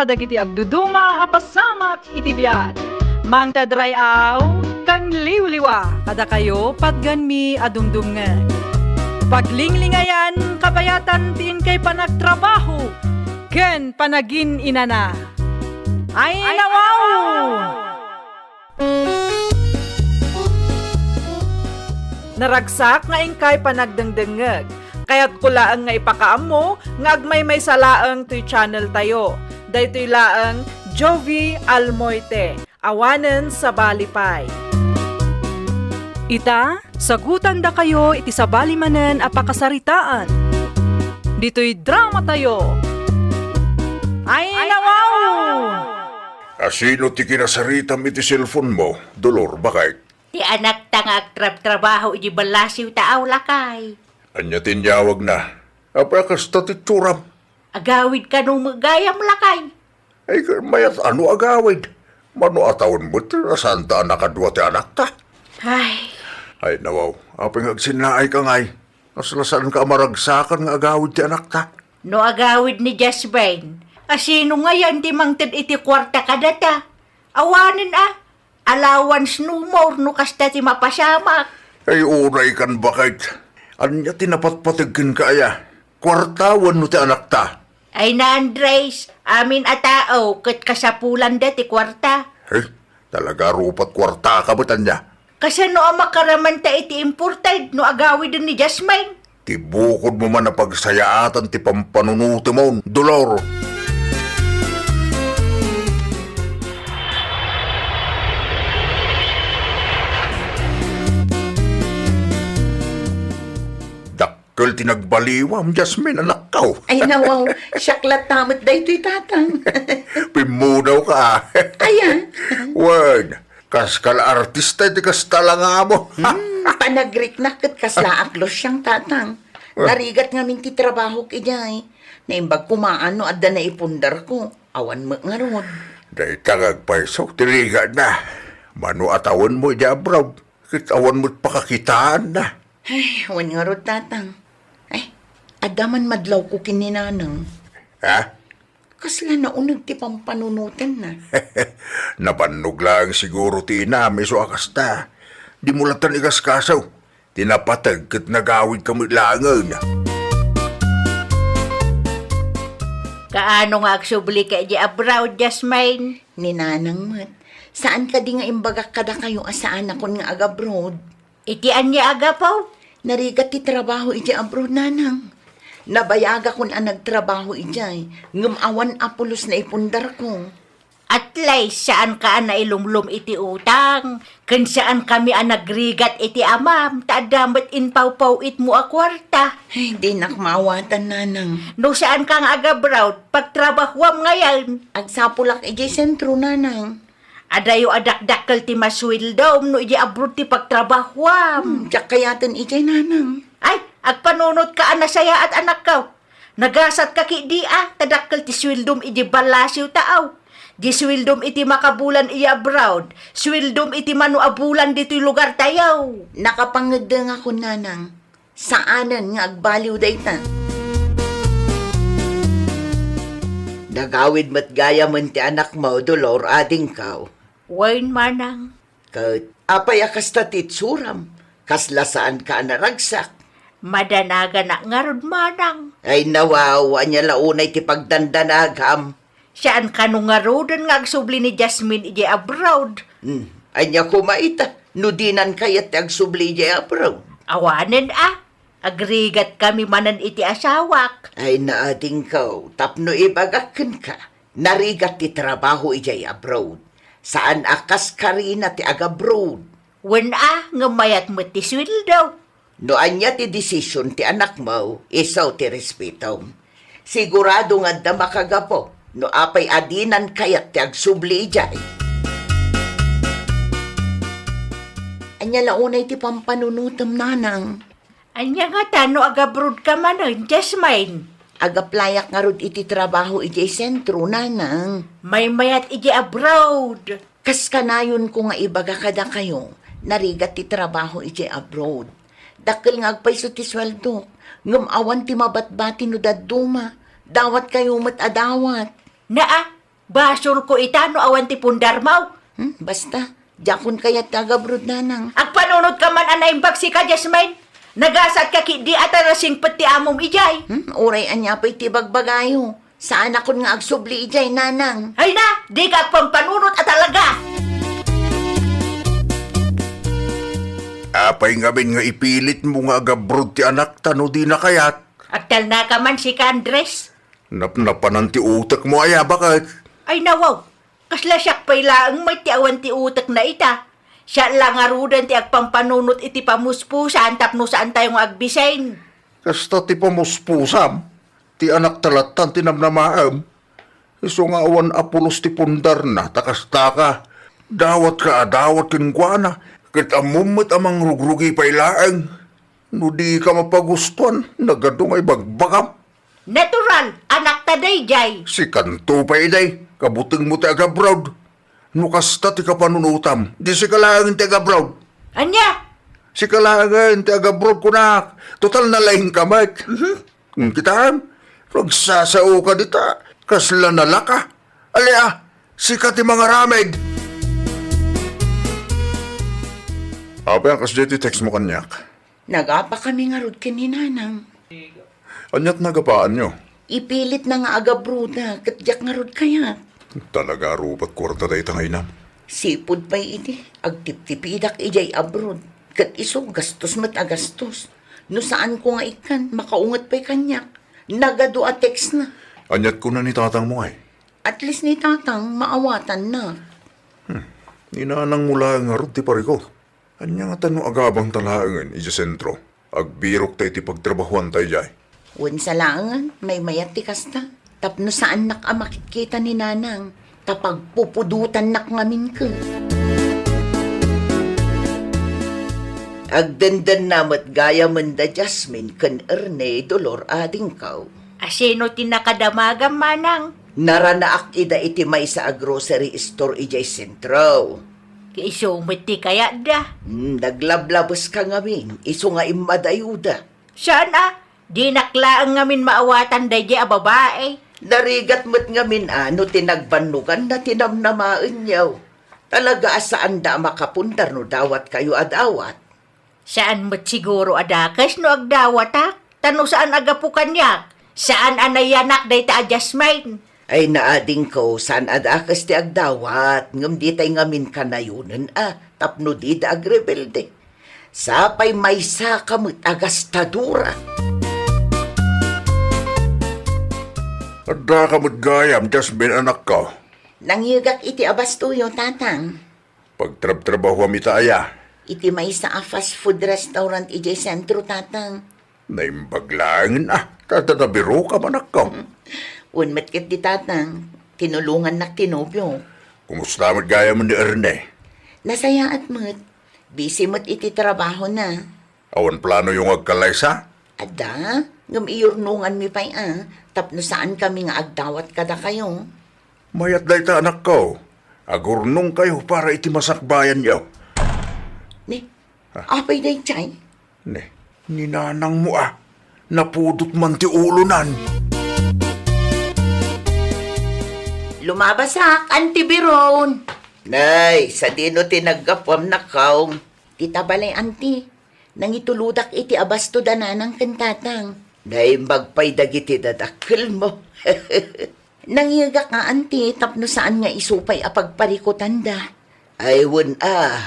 kadagiti agduduma apasamak iti biat. Mang tadrayaw kan liwliwa kada kayo patgan mi adumdumngan. Paglinglingayan kabayatan tin kay panagtrabaho ken panagin inana. Ay nawaw! Naragsak nga ingkay panagdengdengeg. Kaya't kulaang nga ipakaam mo, nga agmay may salaang to'y channel tayo. Daytoy laang Jovi Almoite, awanen sa balipay. Ita, sagutan da kayo iti sa balimanen apakasaritaan. Dito'y drama tayo. Ay nawaw! Asino ti kinasaritam iti cellphone mo, Dolor, bakit? Ti anak tangag trabaho iti balasiw taaw lakay. Anya tinyawag na. Apakas tatituram. Agawid ka nung magayam lakay. Ay, mayat ano agawid? Mano atawon mo ti nasanta nakadwa ti anak ta? Ay, nawaw. Apeng agsinaay ka ngay. Naslasan ka maragsakan nga agawid ti anak ta. No agawid ni Jasmine. Asino ngayon ti mangtid iti kwarta kadata? Awanin allowance no more no kasta ti mapasamak. Ay, unay kan bakit? Anya tinapatpatigin ka aya? Kwartawan no ti anak ta. Ay na Andres, amin atao, kat kasapulan da ti kwarta. Ay, talaga rupat kwarta ka ba tanya? Kasano ang makaraman ta iti imported no agawid ni Jasmine? Tibukod mo man na pagsayaatan ti pampanunuti mo, Dolor. Dakkel tinagbaliwam, Jasmine, anak ka. Ay nawaw, syaklat tamot da ito'y tatang. Pimudaw ka. Ayan. Word, kas kala artista iti kas talanga mo. Panagrik na kat kasla aklos siyang tatang. Narigat nga minti trabaho kijay. Naimbag kumaan no adda na ipundar ko. Awan mo nga ron. Dahil tagag paisok, tiriga na. Mano atawan mo iyabraw. Kitawan mo't pakakitaan na. Ay, awan nga ron tatang. Ay, adaman madlaw ko kininanang. Ha? Kasla naunag ti pampanunutan na. Nabannog lang siguro ti inami so akas ta. Di mo latan ikas kasaw. Tinapatag kat nagawid kami langan. Kaano nga agsubli ka di abroad, Jasmine? Ninanang mat, saan ka di nga imbagak kada kayo asaan akon nga agabroad? Iti anya agapaw? Narigat ti trabaho iti abroad nanang. Nabayaga kun ang nagtrabaho ijay, ngumawan apulos na ipundar ko. At least saan ka na ilumlum iti utang? Kan saan kami nagrigat iti amam, taadamat inpaw-paw it mo a kwarta. Ay, di nakmawatan nanang. No saan kang agabroad, pagtrabahwam ngayon. Agsapulak ijay sentro nanang. Adayo adakdakkel ti maswildom no iji abroad ti pagtrabahwam. Tiyak kayatan ijay nanang. Ay, agpanunod ka anasaya at anak ka. Nagasat ka ki di tadakkel ti swildom iji balasiw taaw. Di swildom iti makabulan iya abroad. Swildom iti manuabulan dito'y lugar tayaw. Nakapangedeng ako nanang. Saanan nga agbaliw dayta. Nagawid mat gaya man ti anak mo, Dolor, ading kaw. Wain manang. Kat, apay akas tatit suram. Kasla saan ka naragsak. Madanaga na ngarod manang. Ay nawawa niya launay ti pagdandanagam. Saan ka nung ngarodan nga agsubli ni Jasmine iji abroad? Anya kumaita, nudinan kayat agsubli iji abroad. Awanen agrigat kami manan iti asawak. Ay naating kaw, tapno ibagakin ka. Narigat ti trabaho iji abroad. Saan akas karina ti agabroad? Wen nga mayat mo ti sweldo. No anya ti desisyon ti anak mo, isaw ti respeto. Sigurado nga da makagapo. No apay adinan kayat ti agsubli ijay. Anya launay ti pampanunutam nanang. Anya nga tano agabrod ka manon, Jasmine. Agaplayak nga rod iti trabaho ijay sentro nanang. May mayat iji abroad. Kas kanayon ko nga ibaga kada kayo, narigat ti trabaho ijay abroad. Dakil nga agpayso ti sweldo, ngumawan ti mabatbati no daduma. Dawat kayo mat adawat. Naa, Basol ko ita no awan ti pundar mau. Basta, jakon kayat tagabrod nanang. Agpanunod ka man anay bagsi ka, Jasmine. Nagasat ka di ata rasing pati amom ijay. Uray anya pa iti bagbagayo. Saan akon nga agsubli ijay nanang. Ay na, di ka pampanunod at talaga. Apay ngamin nga ipilit mo nga agabrod ti anak tano di na kayat. Agtal na ka man si ka, Andres. Napnapanan ti utak mo aya bakit? Ay nawaw, kasla siyak pa'y laang may ti awan ti utak na ita. Siya lang arudan ti agpampanunot iti pamuspusan tapno saan tayong agbisain. Kasta ti pamuspusam, ti anak talatan tinamnamaam. Iso nga awan apulos ti pundar na, takasta ka. Dawat kinkwana, kit amumot amang rugrugi pailaang. No di ka mapagustuhan, nagadong ay bagbagam. Natural, anak taday jay. Si kanto pa iday, kabuting mo ti agabrod. No kasta ti kapanunutam, di si kalaangin ti agabrod. Anya? Si kalaangin ti agabrod kunak, total na lahing kamat. Kita, ragsasao ka dita, kasla nalaka. Alia, sikat ti mga rameg. Apa ang kasdeti text mo kanyak? Nagapa kami nga rod kininanang. Anyat nagapaan nyo? Ipilit na nga agabruda, katyak nga rod kaya. Talaga rupat kwarta tayo tangaynam. Sipod pa'y iti, agtip-tipidak ijay abroad. Kat iso, gastos mat agastos. No saan ko nga ikan, makaungat pa'y kanyak. Nagado a text na. Anyat ko na ni tatang mo ay. At least ni tatang, maawatan na. Ninanang mula nga rod ti pariko. Anya nga tanong agabang talaangan ija sentro. Agbirok tayo ti pagtrabahuan tayo jay. Wan sa langan, may mayat ti kasta. Tapno saan nak makikita ni nanang. Tapag pupudutan nak ngamin ka. Agdandan namat gaya manda Jasmine kan Erne dolor ading kaw. Asino tinakadamagam manang. Naranaak ida iti may sa grocery store ijay sentro. Kaisumiti kaya da. Naglablabos ka ngamin, iso nga imadayuda. Saan di naklaang ngamin maawatan da a babae. Narigat mo't ngamin ano tinagbanugan na tinamnamaan niyaw. Talaga asaan da makapundar no dawat kayo adawat. Saan mo't siguro adakas no agdawat Tano saan agapukan niya? Saan anayanak day ta Jasmine? Ay naading ko, saan adakas ti agdawat, ngam di tay ngamin kanayunan tapno di da agrebelde. Sapay may sakamot agastadura. Ada kamot gayam, Jasmine anak ko. Nangyagak iti abastuyo, tatang. Pagtrab-trabaho amita aya. Iti may sa fast food restaurant ijay sentro, tatang. Naimbaglaangin tatanabiro ka manak ko. Unmat kat di tatang, tinulungan nak tinobyo. Kumusta mat gaya mo ni Erne? Nasaya at mat, busy mat iti trabaho na. Awan plano yung agkalaysa? Ada, ngam iurnungan mi pa'y tapno saan kami nga agdawat kada kayo. Mayat day ta anak ko. Agurnong kayo para iti masakbayan yaw. Ne, apay day chay? Ne, ninanang mo napudot man ti ulunan. Lumabasak, Auntie Biron. Nay, sa dino tinagapwam na kaong. Tita balay, Auntie. Nangituludak iti abasto dananang kantatang. Nay, magpay dagiti dadakil mo. Nangyagak nga, Auntie, tapno saan nga isupay apagparikutan da. Ay,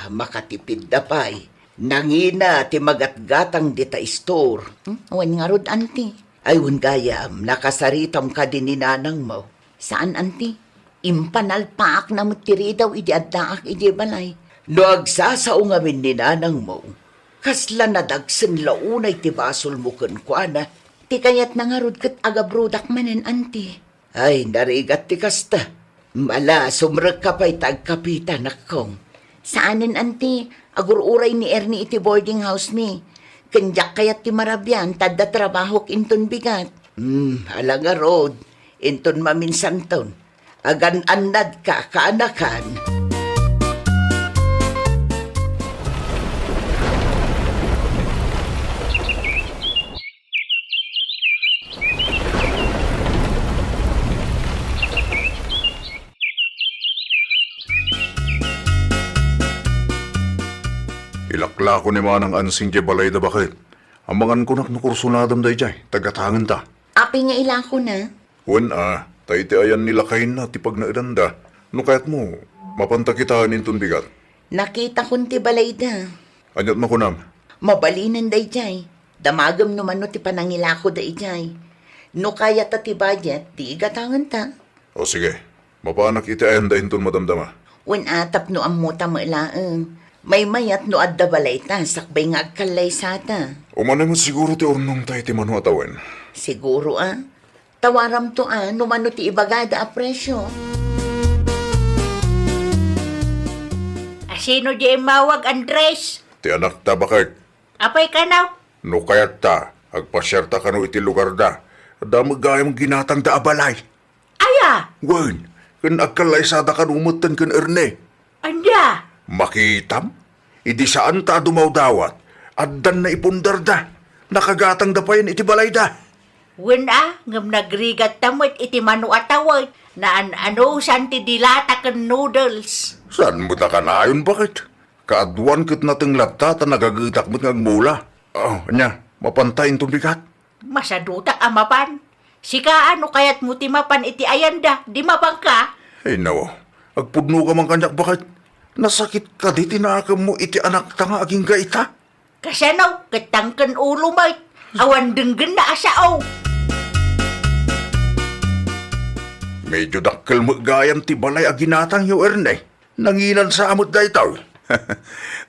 makatipid da pa'y. Nangina, ti magatgatang dita store. Wan nga rod, Auntie. Ay, gayam, nakasaritam ka din ni nanang mo. Saan, Auntie? Impanalpaak na mutiri daw idi addaak idi balay. No agsasao ngamin ni nanang mo. Kasla nadagsen launay ti basol mo kuana. Ti kayat nangarod kat agabrodak manen, Auntie. Ay, narigat ti kasta. Mala, sumrag ka pa'y tagkapitan akong. Saanin, Auntie? Agururay ni Ernie iti boarding house mi. Kanyak kayat ti marabyan, tadda trabahok inton bigat. Alang road, inton maminsan ton. Agan-anad ka kaanakan. Ilakla ko ni manang ansing di balay da bakit. Amangan ko naknukursunadam da ijay, tagatangan ta. Api nga ila ko na. Wan tayo ti ayan nila kain na, tipag na idanda. No kaya't mo, mapanta kita nintong bigat. Nakita kun ti balay da. Anyat makunam. Mabalinan da ijay. Damagam naman no ti panangila ko da ijay. No kaya ta ti budget, di igatangan ta. O sige, mapaanak iti ayan da intong madamdama. Wen atap no ammo ta mailaang. May mayat no adda balay ta, sakbay nga agkalay sa ta. Umanay mo siguro ti ornong tayo ti manu atawen. Siguro Tawaram to numano ti ibagada a presyo. Sino di mawag, Andres? Ti anak ta bakit? Apay ka now? No kayat ta, agpasyerta ka no iti lugar da. Damag gayam ginatang da abalay. Aya! Wen, kan agkalay sa da kanumutan kan erne. Anda! Makitam? Idi saan ta dumawdawat? Addan na ipundar da. Nakagatang da pa yan iti balay da. Wen ngam nagrigat tamot iti manu atawad na ano santi dilata ken noodles. Saan mo ta ka na ayon bakit? Kaadwan kit nating latta ta nagagitak mo't ngagmula. Mapantayin tong bigat. Masadutak amapan. Sika ano kayat mo ti mapan iti ayanda, di mapang ka? Ay nawa, agpudno ka man kanyak bakit? Nasakit ka di tinakam mo iti anak ta nga aging gaita. Kasanaw, katangkan ulo mo. Awan denggen na asao. Medyo dakkel mo gayam ti balay aginatang yu erne. Nanginan sa amot da itaw.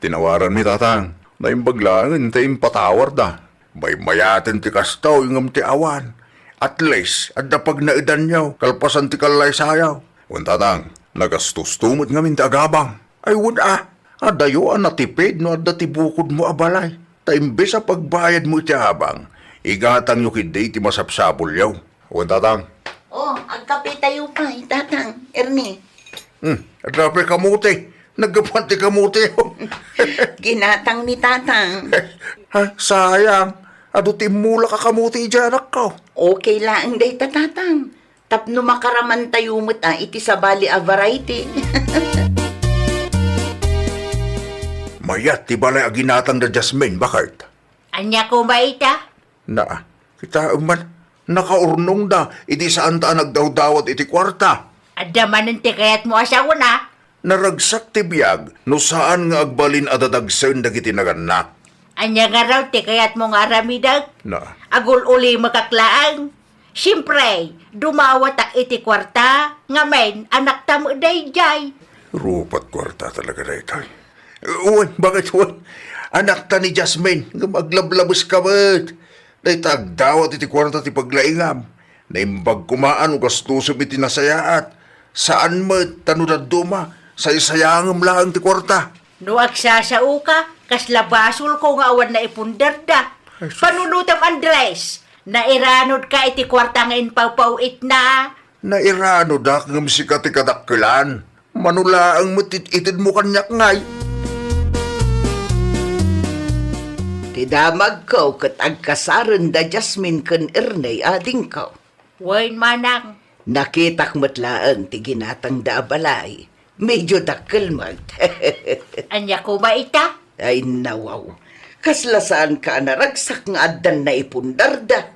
Tinawaran mi tatang. Naimbaglangan tayong patawar da. May mayatin ti kastaw yung ti awan. At least, at napag naidan niyaw, kalpasan ti kalay sayaw. Wan tatang, nagastustumot ngamin ti agabang. Ay wala, adayo natipid no adda ti bukod mo abalay. Taimbe sa pagbayad mo ti habang, igatang yu kiday ti masapsapol yaw. Wan tatang. Agkape tayo pa, tatang, Ernie. Adrape kamuti. Naggapan ti kamuti. Ginatang ni tatang. Sayang. Ado ti mula ka kamuti ijanak ka. Okay lang day tatang. Tapno makaraman tayo mo't iti sabali a variety. Mayat ti balay aginatang da Jasmine, bakit? Anya ko ba ita? Kita man, nakaurnong da, iti saan ta nagdawdawat iti kwarta. Adamanan ti kayat mo asawa na. Naragsak ti biyag, no saan nga agbalin adadagsen dagiti naganak. Anya nga raw ti kayat mo nga aramidag. Agul uli makaklaang. Siyempre, dumawat ak iti kwarta, nga men, anak tamo dayjay. Rupat kwarta talaga na ito. Uwan, bakit uwan? Anak ta ni Jasmine, nga maglablabos ka ba't? Dahil dawat iti kwarta ti paglaingam. Naimbag kumaan o gastusom iti nasayaat. Saan mo tanunad duma? Say-sayangam lang ti kwarta. No agsasao ka, kaslabasol ko nga awan na ipundar da. Panunutam Andres, nairanod ka iti kwarta ngayon pawpawit na. Nairano dak ngam si kati kadakkelan. Manula ang matititid mo kanyak ngay. Tidamag ko kat agkasaran da Jasmine kan Ernay ading ko. Wain manang. Nakitak matlaang ti ginatang da balay. Medyo dakkel mag. Anya ko ba ita? Ay nawaw. Kaslasaan ka naragsak nga addan na ipundar da.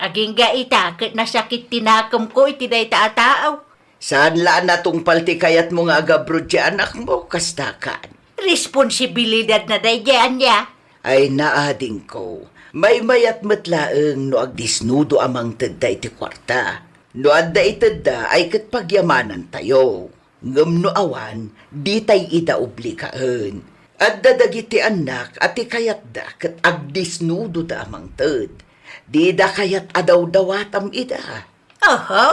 Aging ga ita, kat nasakit tinakam ko iti day taataaw. Saan laan natong palti kayat mo nga agabrod di anak mo, kastakan? Responsibilidad na day diyan niya. Ay naading ko. May mayat matlaang no agdisnudo amang tedda iti kwarta. No adda itedda ay kat pagyamanan tayo. Ngam no awan, di tay ida obligaan. Adda dagiti anak ati kayat da kat agdisnudo da amang ted. Di da kayat adaw-dawatam ida. Oho?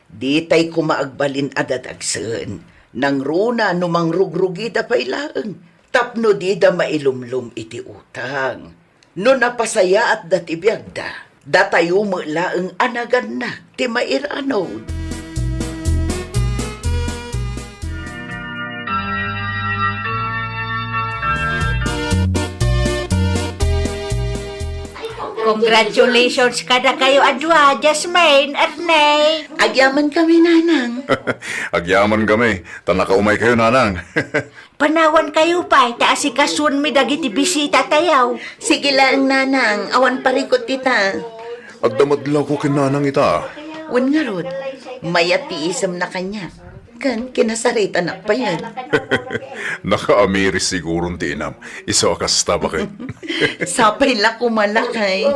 Di tay kumaagbalin adadagsen. Nang runa no mangrugrugida pa ilaang. Tapno di da mailumlum iti utang. No napasaya at dati biyagda, datayo mo laang anagan na ti mairanod. Congratulations kada kayo adwa, Jasmine, Arnay. Agyaman kami, nanang. Agyaman kami. Tanakaumay kayo, nanang. Panawan kayo pa, taasikasun mi dagiti bisita tayaw. Sige lang, nanang. Awan parikot kita. At damadlaw ko kinanang ita. Wan nga rod, may atiisam na kanya. Kan, kinasarit anak pa yan. Naka-amiris sigurong tinam. Iso akasta ba kayo? Sapay la kumalakay.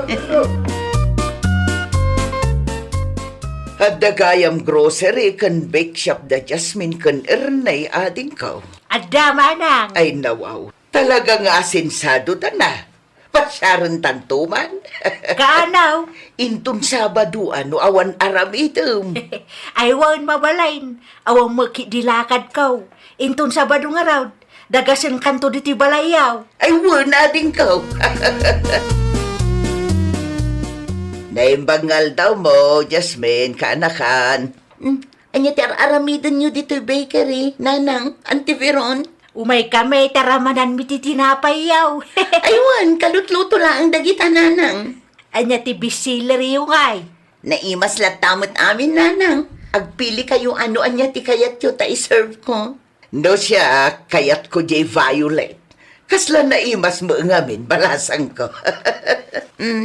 Hadagayam grocery kan bake shop da Jasmine kan Ernay ading kao. Adda manang. Ay nawaw, talagang asinsado ta na. Pasyaran tantuman. Kaanaw. Intun Sabaduan no awan aram item. Ay waon mabalain. Awang makidilakad kau. Inton Sabado nga raw. Dagasan kanto diti balayaw. Ay wala din ko. Naimbangal daw mo, Jasmine, kaanakan. Anya ti aramidan nyo dito bakery, nanang, Auntie Veron. Umay kami, taramanan mi titinapay yaw. Aywan, kalutluto lang ang dagita, nanang. Anya ti bisileri yung ay. Naimas latamot amin, nanang. Agpili kayo ano anya ti kayat yo ta iserve ko. No siya, kayat ko jay violet. Kasla naimas mo ngamin, balasang ko.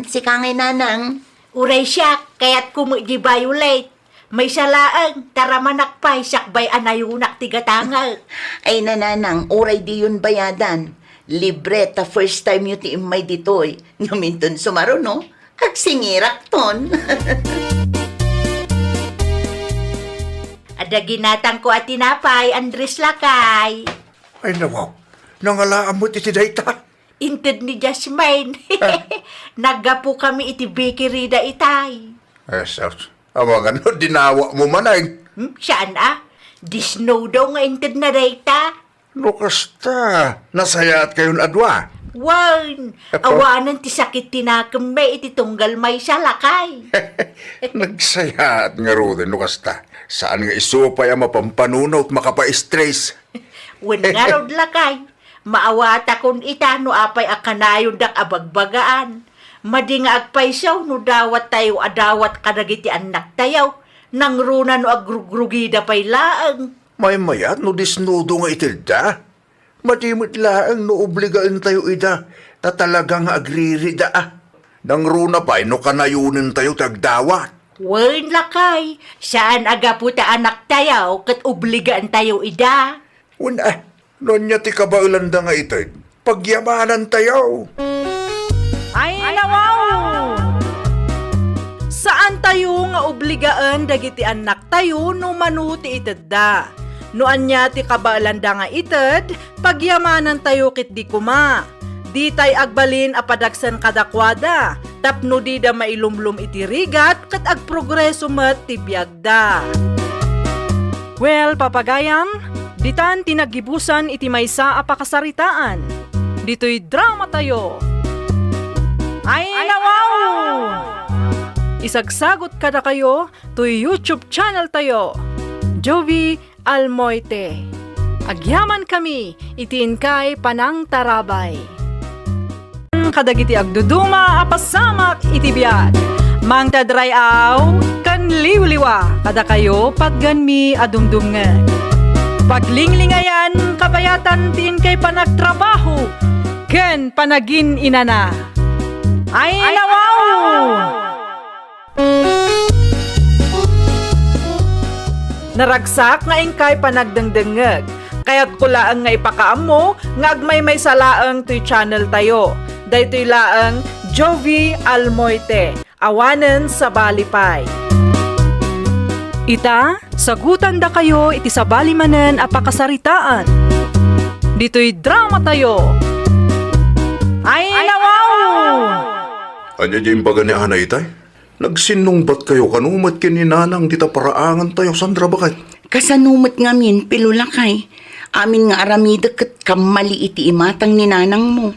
Si kangay, nanang. Uray siya, kayat ko mo di violet. May salaang, taramanak pa'y sakbay anayunak tigatangal. Ay nananang, oray di yun bayadan. Libre ta first time yung tiimay ditoy. Ngaminton sumaro, no? Agsingirak ton. Ada ginatang ko at tinapay, Andres Lakay. Ay nawaw, nangalaan mo iti dayta. Inted ni Jasmine. Naggapo kami iti bakery da itay. Sos, awangan no, dinawa mo manay. Saan Disnow daw nga inted na dayta. Lukas ta, nasayaat kayon adwa. Wan, awanan ti sakit tinakam may iti tunggal may salakay. Nagsayaat nga rodin, lukas ta. Saan nga isupay ang mapampanunaw at makapa-stress? Wan nga rod lakay. Maawata kon ita no apay akanayon dak abagbagaan. Madi nga agpaysaw no dawat tayo adawat kadagiti anak tayaw. Nang runa no agrugrugida pay laang. May mayat no disnudo nga itilda. Madimit laang no obligaan tayo ida. Ta talagang agririda Nang runa pa'y no kanayunin tayo tagdawat. Wan lakay. Saan aga po ta anak tayaw kat obligaan tayo ida. Una, nonya ti kabaulanda nga itay. Pagyamanan tayo. Ay nawaw! Saan tayo nga obligaan dagiti anak tayo no manuti itedda? No anya ti kabaalanda nga ited, pagyamanan tayo kit di kuma. Di tay agbalin apadagsan kadakwada, tapno di da mailumlum iti rigat kat agprogreso met ti biagda. Well, papagayam, ditan tinagibusan iti maysa a pakasaritaan. Dito'y drama tayo. Ay nawaw! Isagsagot kada kayo to YouTube channel tayo. Jovi Almoite. Agyaman kami, itiin kay Panang Tarabay. Kadagiti agduduma apasamak itibiyat. Mang tadrayaw kan liwliwa kada kayo pagganmi adumdungan. Paglinglingayan kabayatan tin kay panagtrabaho ken panagin inana. Ay nawaw! Naragsak nga ingkay panagdengdengeg. Kaya't kulaang nga ipakaamo nga agmay may salaang to'y channel tayo. Daytoy laang Jovi Almoite. Awanen sa balipay. Ita, sagutan da kayo iti sa balimanen a pakasaritaan. Dito'y drama tayo. Ay nawaw! Anya di imbaga ni Ana itay? Nagsinungbat kayo kanumat kininanang dita paraangan tayo sandra bakit? Kasanumat ngamin, pilulakay. Amin nga aramida kat kamali iti imatang ni nanang mo.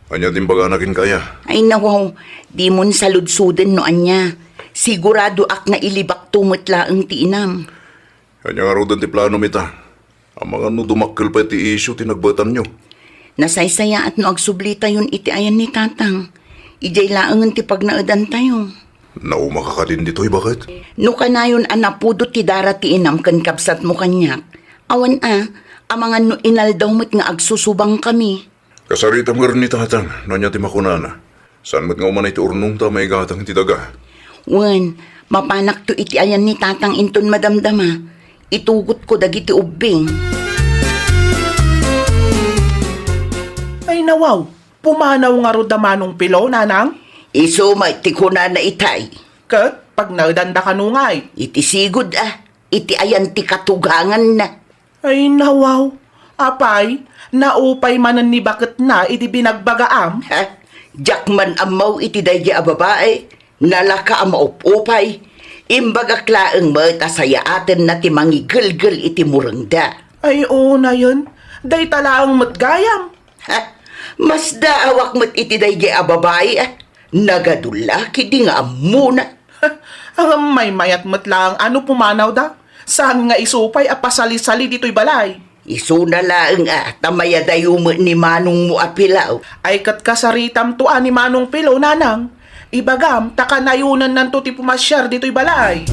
Anya di imbaga nakin kaya? Ay nawaw, di mon saludsudan no anya. Sigurado ak na ilibak tumutla ang tiinam. Anya nga rodan ti plano mita. Ang mga no dumakkel pa iti issue tinagbatan nyo. Nasaysaya at no agsublita yun iti ayan ni tatang. Ijay laangan ti pagnaadan tayo. Nauma ka din dito'y bakit? No kanayon anapudo ti dara ti inam kan kapsat mo kanyak. Awan amangan no inaldaw mo't nga agsusubang kami. Kasaritam nga rin ni tatang, nanya ti makunana. Saan mo't nga umanay ti urnong ta may gatang ti daga? Wan, mapanak to iti ayan ni tatang inton madamdama. Itugot ko dagiti ubing. Ay nawaw, pumanaw nga ro damanong pilaw, nanang. Iso may ti kunana itay. Kat, pag naudanda ka nungay. Iti sigod iti ayan ti katugangan na. Ay nawaw, apay, naupay manan ni bakit na iti binagbagaam. Ha? Jakman amaw iti daydi a babae, nalaka ang maupupay. Imbagaklaang matasaya atin na ti mangigil-gil iti murangda. Ay oo na yun, day talaang matgayam. Ha? Mas daawak mo't iti daydi a babae nagadulaki di nga amuna. Ang may mayat matlang ano pumanaw da? Saan nga isupay a pasali-sali dito'y balay? Isu na laang tamaya dayo mo ni manong mo apilaw. Ay kat kasaritam to ni manong pilaw, nanang. Ibagam, takanayunan nanto ti pumasyar dito'y balay.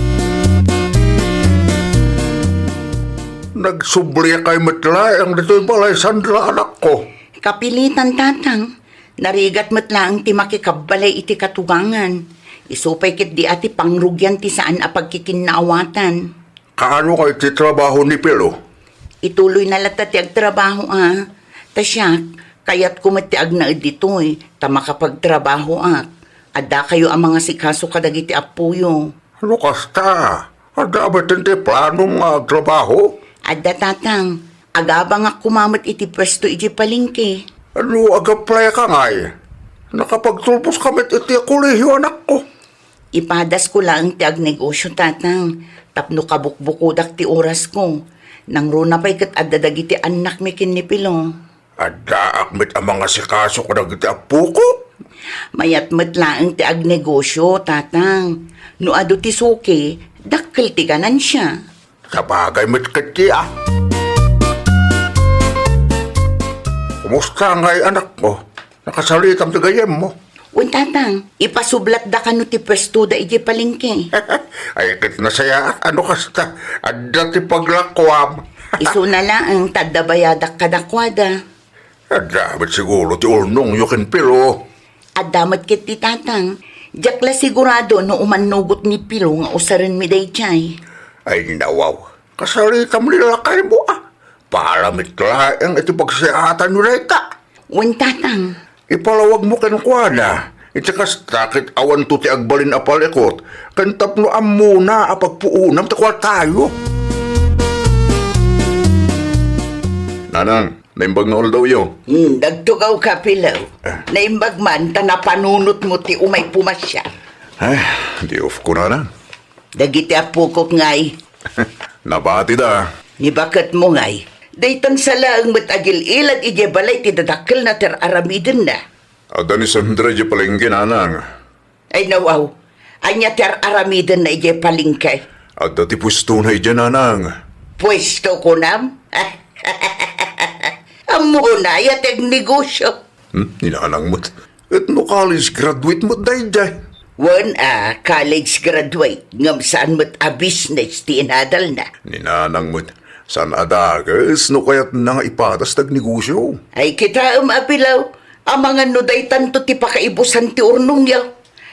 Nagsubliya kay matlaang dito'y balay, Sandra, anak ko. Kapilitan tatang, narigat matlaang ti makikabalay iti katugangan. Isupay kit di ati pangrugyan ti saan apagkikinaawatan. Kaano kayo ti trabaho ni Pilo? Ituloy na lata ti agtrabaho Tasyak, kayat kumati agnaid dito'y ta makapagtrabaho Ada kayo ang mga sikaso kadagiti apuyo. Ano kasta? Ada ba ti planong trabaho? Ada tatang, agabang kumamot iti pwesto iti palingke. Ano agaplay ka ngay? Nakapagtulpos kami iti kolehiyo, anak ko. Ipadas ko lang ti agnegosyo tatang. Tapno kabukbukudak ti oras ko. Nang runa pa'y kat adadagiti anak mi kinipilo. Ada akmit ang mga sikaso kadagiti apu ko. Mayat matlaang ti agnegosyo tatang. No ado ti suki, dakkel ti ganan siya. Sabagay mitkati Kumusta ngay anak ko? Nakasalitam ti gayem mo. Wen tatang, ipasublat da kano ti pwesto da iti palingke. Ay kit na saya, ano kasta? Ada ti paglakwam. Isu na lang tadabayadak kadakwada. Ada ba't siguro ti urnong yukin Pilo? Adamat kit ti tatang. Jakla sigurado no umanugot ni Pilo nga usaran mi day chay. Ay nawaw, kasalitam nilakay mo Paramit laeng iti pagsihatan nyo reka. Wen tatang. Ipalawag mo kankuana. Iti kastakit awan to ti agbalin apalikot. Kantap no amuna apagpuunam takwal tayo. Nanang, naimbag na daw yun. Dagtugaw ka, Pilaw. Naimbag man, tanapanunot mo ti umay pumasya. Ay, di off ko na. Dagiti apukok ngay. Nabati da. Ni bakat mo ngay. Daytan sa laang matagil ilad ije balay ti dadakkel na ter aramiden na. Ada ni Sandra di palengke, nanang. Ay nawaw, anya ter aramiden na ije palingkay. Ada ti pwesto na ije, nanang. Pwesto ko nam? Amo na yatag negosyo. Ninanang mo't. At no college graduate mo't day. Wan college graduate. Ngam saan mo't business ti inadal na. Ninanang mo't. San adagas no kaya't na nga ipatas tagnegosyo? Ay kita apilaw. Ang mga nuday tanto ti pakaibusan ti urnong yaw.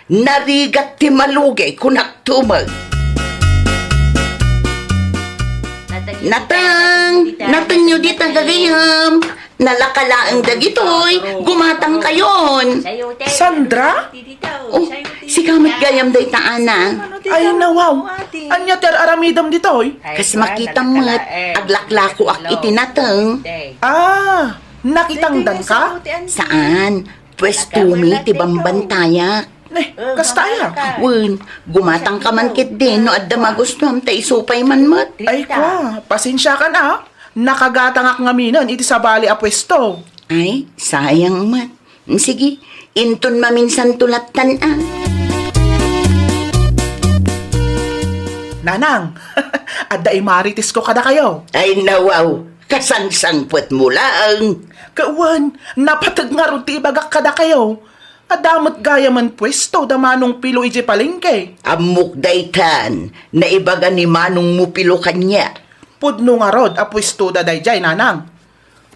Narigat ti malugay kunak tumag. Natang nyo di tagagayam. Nalakalaang dagitoy. Gumatang kayon. Sandra? Oh, si kamit gayam day taana. Ay nawaw, anya ter aramidam ditoy? Kas makita mo't aglaklako ak itinatang. Nakitangdan ka? Saan? Pwesto mi ti bambantayak. Kastaya? Wen, gumatang ka man kit din no adda magustuhan ta isupay man mat. Ay kwa, pasensya ka na. Nakagatangak nga minan iti sa bali a pwesto. Ay, sayang mat. Sige, inton maminsan tulatan Nanang, adda imaritis ko kada kayo. Ay nawaw, kasangsangpot mo lang. Kawan, napatag nga ron ti ibagak kada kayo. Adamot gaya man pwesto da Manong Pilo iti palengke. Amok daytan, na ibaga ni Manong Mupilo kanya. Pudno nga rod, pwesto da dayjay, nanang.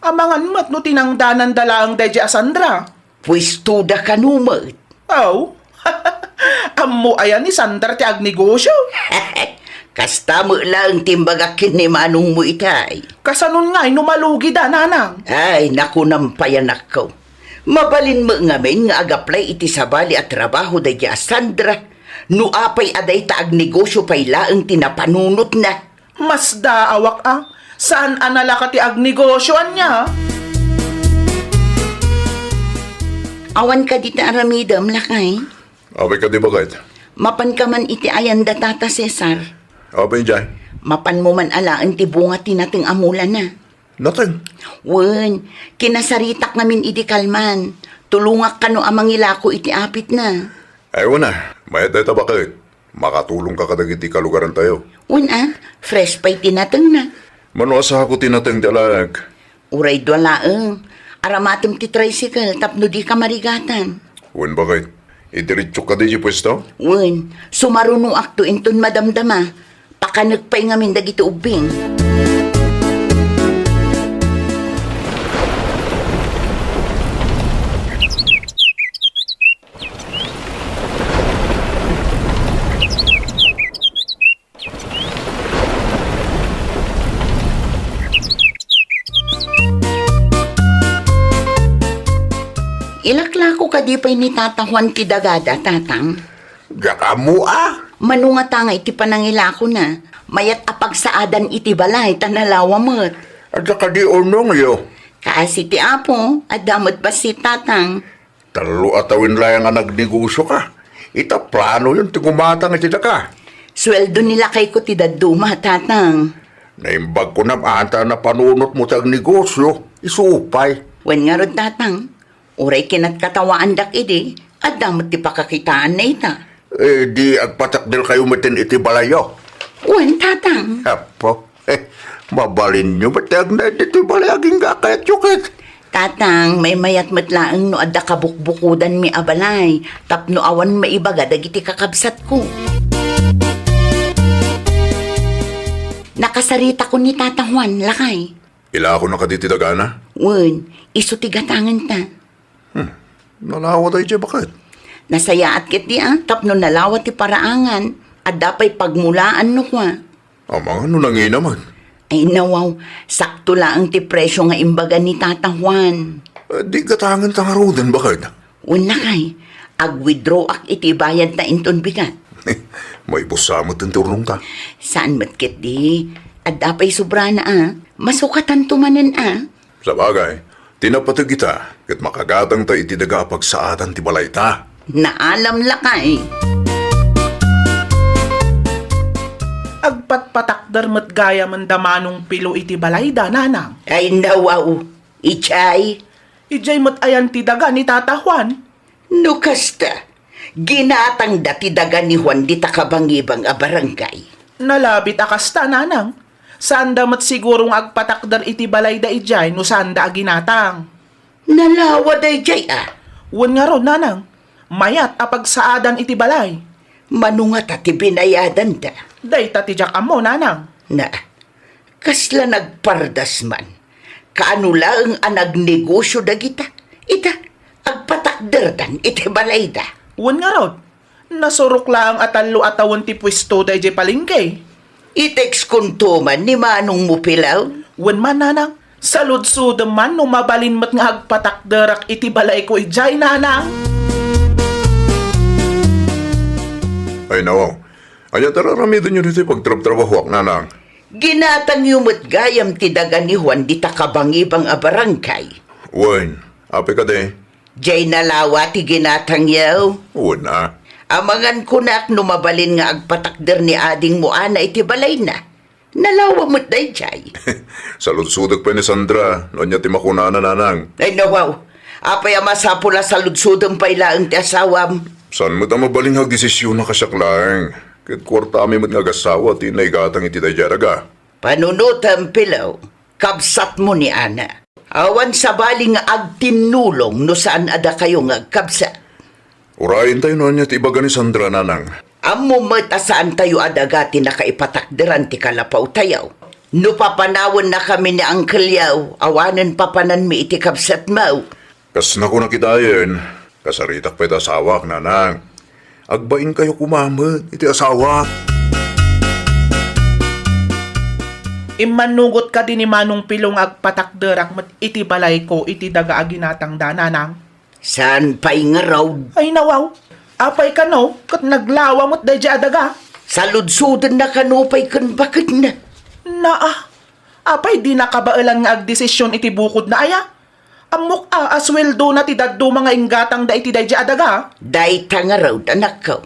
Amangan mat no tinangdanan dalaang dayjay Sandra. Pwesto da kanumat. Oh, amo ayan ni Sandra ti agnegosyo. Kasta mo lang timbagakin ni Manong mo itay. Kasanon nga, numalugi da, nanang. Ay, naku nampayan ako. Mabalin mo ngamin nga agaplay iti sabali at trabaho da ya Sandra. Nuapay aday taag negosyo pay laang tinapanunot na. Mas daawak saan analaka ti agnegosyoan niya? Awan ka dita aramidam lakay. Abay ka di ba kahit? Mapan ka man iti ayan da Tata Cesar. Abay dyan. Mapan mo man alaan ti bunga tinating amula na. Nothing. Wen, kinasaritak namin iti kalman. Tulungak ka no amang ilako iti apit na. Ayaw na. Mayat tayo bakit? Makatulong ka kadag iti kalugaran tayo. Wen fresh pa'y tinatang na. Mano asa ako tinatang dalag. Uray dwalaang. Aramatim ti tricycle tapno di ka marigatan. Wen bakit? Idiritso ka di pwesto? Wen, sumaruno akto inton madamdama. Pakanagpay ngamin dagiti ubing. Ilaklako ka di pa'y ni Tata Juan ti dagada, tatang. Gakamu Manungata nga iti panangilako na. Mayat apagsaadan iti balay, tanalawa mo't. At saka di unong yo. Kaasi ti apo, at damot ba si tatang? Talo atawin lang ang nagnegosyo ka. Ita plano yun tigumatang iti ka. Sweldo nila kay ko ti daduma, tatang. Naimbag ko na ata na panunot mo tag negosyo. Isupay. Wen nga rod, tatang. Uray kinat katawaan dak idi, at damot ti pakakitaan na ita. Di agpatakdil kayo matin iti balayo. Wen, tatang. Apo, mabalin nyo matag na iti balayaging kakayat yukit. Tatang, may mayat matlaang no adda kabukbukudan mi abalay, tapno awan maibaga dagiti kakabsat ko. Nakasarita ko ni Tata Juan, lakay. Ila ako nakaditidagana? Wen, iso ti gatangan ta. Nalawa tayo dyan, bakit? Nasaya at kit di tapno nalawa ti paraangan, at dapay pagmulaan no kwa. Amang ano nangi naman? Ay nawaw, sakto lang ti presyo nga imbaga ni Tata Juan. Di katangan tangarudan, bakit? Una kay, ag-withdraw ak iti bayad na inton bigat. May busamot ang turnong ta. Saan matkit di? At dapay sobra na masukatan tumanan Sa bagay, tinapatag kita, kat makagatang ta iti daga pagsaatan ti balay ta. Naalam lakay. Agpatpatakdar mat gaya man da Manong Pilo iti balay da, nanang. Ay nawaw, ichay. Ijay mat ayan ti daga ni Tata Juan. No kasta, ginatang dati daga ni Juan di takabangibang a barangay. Nalabit akasta, nanang. Saan da mat sigurong agpatakdar iti balay da ijay no saan da aginatang. Nalawa day jay Wan nga ron, nanang. Mayat apagsaadan iti balay. Manungat ati binayadan da. Day tatijak amo, nanang. Na, kasla nagpardas man. Kaano lang ang nagnegosyo da kita. Ita, agpatakderdan iti balay da. Wan nga ron. Nasurok lang atalo atawon ti pwesto da ijay palengke. Itex kuntuman ni Manong Mupilaw. Wan man, nanang. Salud-sud man no mabalin mat nga agpatakderak iti balay ko ijay, nanang. Ay nawaw, anya tararamidin nyo dito pagtrabaho ak nanang. Ginatang yumot gayam ti daga ni Juan di takabangibang a barangay. Wen, api ka de? Jay nalawa ti ginatang yaw. Wen na. Amangan ko na no mabalin nga agpatakder ni ading mo ana iti balay na. Nalawa mo't day jay. Saludsudag pa ni Sandra, noon niya timakuna na nanang. Ay nawaw, apay amasapula sa ludsudong pailaang ti asawam. Saan mo ta mabalinghag desisyon na kasyaklang? Kit kwarta kami mo't nga gasawa, tinaigatang iti dayjaraga. Panunutan Pilaw, kabsat mo ni Ana. Awan sa baling nga agtinulong no saan ada kayo nga kabsat. Urayin tayo noon niya ti ibaga ni Sandra, nanang. Amo mata saan tayo adagati nakaipatakderan ti kalapaw tayaw. No papanawon na kami ni Uncle Yaw, awanan papanan mi iti kabsat mau. Kas na ko nakitayin, kasaritak pa iti asawak, nanang. Agbain kayo kumamad, iti asawak. Imanugot ka din ni Manong Pilong agpatakderak mat iti balay ko iti daga aginatang dananang. Saan pa'y nga raw? Ay nawaw, apay ka no, kat naglawa mo't day adaga. Sa ludsudan na kanupay kan bakit na? Naa, apay di nakabailan nga agdesisyon iti bukod na aya. Amok asweldo na ti daddo mga inggatang da iti day adaga. Day ta nga raw, anak ko.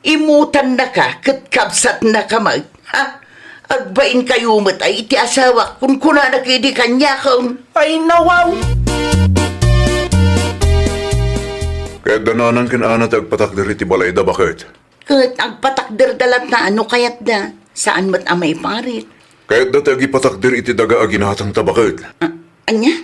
Imutan na ka, kat kabsat na ka mag. Ha? Agbain kayo mat ay iti asawa kung kuna na kidi kanya kong. Ay nawaw. Kaya dananang kinana tagpatakder iti balay da bakit? Kat agpatakder dalat na ano kayat da. Saan mat amay parit? Kaya da tagipatakder iti daga aginatang tabakit. Anya?